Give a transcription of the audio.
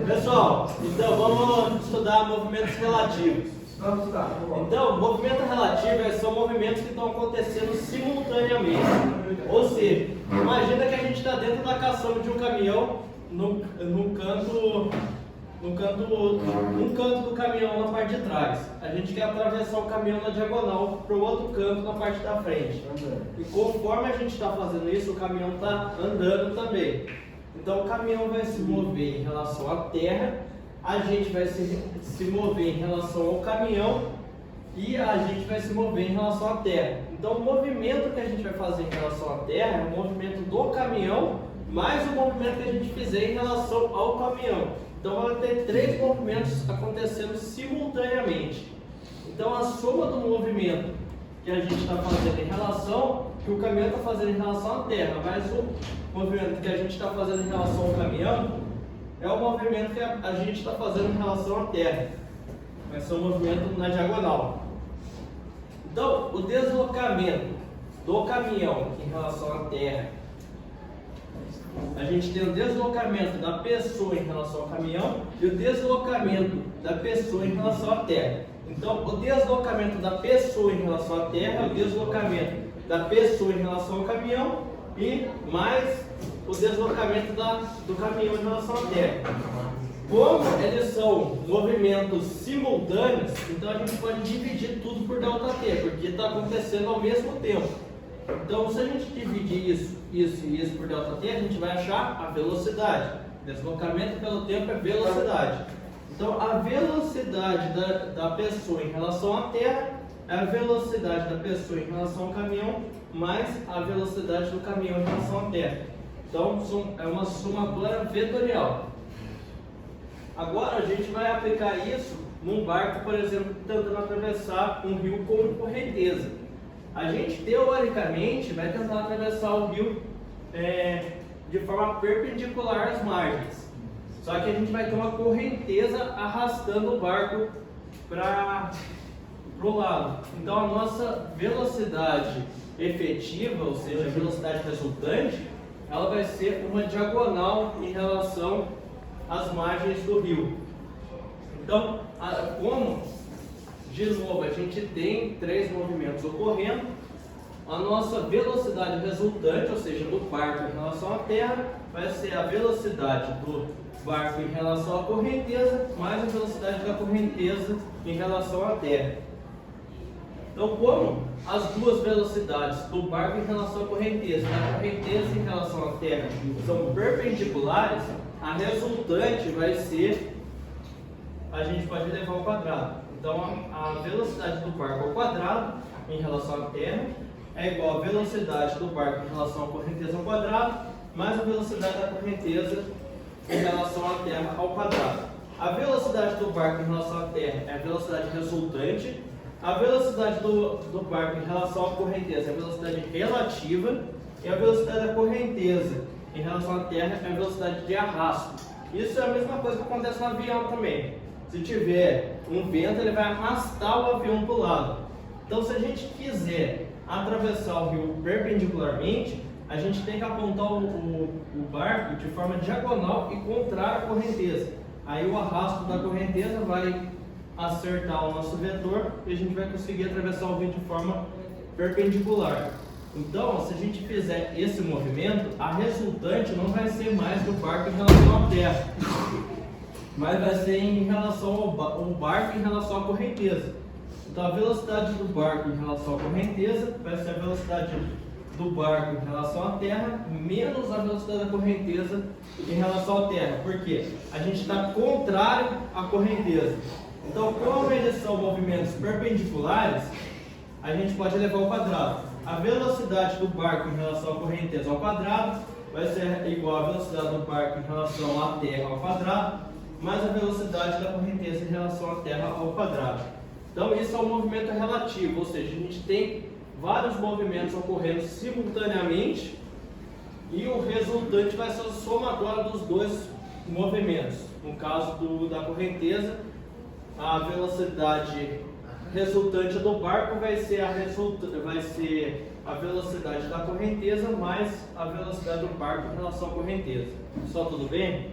Pessoal, então vamos estudar movimentos relativos. Vamos estudar. Então, movimento relativo são movimentos que estão acontecendo simultaneamente. Ou seja, imagina que a gente está dentro da caçamba de um caminhão, num canto do caminhão na parte de trás. A gente quer atravessar o caminhão na diagonal para o outro canto na parte da frente. E conforme a gente está fazendo isso, o caminhão está andando também. Então o caminhão vai se mover em relação à terra, a gente vai se mover em relação ao caminhão e a gente vai se mover em relação à terra. Então o movimento que a gente vai fazer em relação à terra é o movimento do caminhão mais o movimento que a gente fizer em relação ao caminhão. Então vai ter três movimentos acontecendo simultaneamente. Então a soma do movimento que a gente está fazendo em relação, que o caminhão está fazendo em relação à terra, mais o movimento que a gente está fazendo em relação ao caminhão, é o movimento que a gente está fazendo em relação à terra. Vai ser um movimento na diagonal. Então o deslocamento do caminhão em relação à terra, a gente tem o deslocamento da pessoa em relação ao caminhão e o deslocamento da pessoa em relação à terra. Então, o deslocamento da pessoa em relação à terra é o deslocamento da pessoa em relação ao caminhão e mais o deslocamento do caminhão em relação à terra. Como eles são movimentos simultâneos, então a gente pode dividir tudo por ΔT, porque está acontecendo ao mesmo tempo. Então, se a gente dividir isso e isso por ΔT, a gente vai achar a velocidade. Deslocamento pelo tempo é velocidade. Então, a velocidade da pessoa em relação à terra é a velocidade da pessoa em relação ao caminhão mais a velocidade do caminhão em relação à terra. Então, é uma somatória vetorial. Agora, a gente vai aplicar isso num barco, por exemplo, tentando atravessar um rio com correnteza. A gente, teoricamente, vai tentar atravessar o rio de forma perpendicular às margens. Só que a gente vai ter uma correnteza arrastando o barco para o lado. Então, a nossa velocidade efetiva, ou seja, a velocidade resultante, ela vai ser uma diagonal em relação às margens do rio. Então, como de novo a gente tem três movimentos ocorrendo, a nossa velocidade resultante, ou seja, do barco em relação à terra, vai ser a velocidade do barco em relação à correnteza mais a velocidade da correnteza em relação à terra. Então, como as duas velocidades do barco em relação à correnteza e da correnteza em relação à terra são perpendiculares, a resultante vai ser, a gente pode levar ao quadrado. Então, a velocidade do barco ao quadrado em relação à terra é igual à velocidade do barco em relação à correnteza ao quadrado mais a velocidade da correnteza em relação à terra ao quadrado. A velocidade do barco em relação à terra é a velocidade resultante. A velocidade do barco em relação à correnteza é a velocidade relativa. E a velocidade da correnteza em relação à terra é a velocidade de arrasto. Isso é a mesma coisa que acontece no avião também. Se tiver um vento, ele vai arrastar o avião para o lado. Então, se a gente quiser atravessar o rio perpendicularmente, a gente tem que apontar o barco de forma diagonal e contrária à correnteza. Aí o arrasto da correnteza vai acertar o nosso vetor e a gente vai conseguir atravessar o rio de forma perpendicular. Então, se a gente fizer esse movimento, a resultante não vai ser mais do barco em relação à terra, mas vai ser em relação ao barco em relação à correnteza. Então, a velocidade do barco em relação à correnteza vai ser a velocidade do barco em relação à terra menos a velocidade da correnteza em relação à terra. Por quê? A gente está contrário à correnteza. Então, como eles são movimentos perpendiculares, a gente pode levar ao quadrado. A velocidade do barco em relação à correnteza ao quadrado vai ser igual à velocidade do barco em relação à terra ao quadrado mais a velocidade da correnteza em relação à terra ao quadrado. Então, isso é um movimento relativo, ou seja, a gente tem vários movimentos ocorrendo simultaneamente e o resultante vai ser a somatória dos dois movimentos. No caso da correnteza, a velocidade resultante do barco vai ser a velocidade da correnteza mais a velocidade do barco em relação à correnteza. Só tudo bem?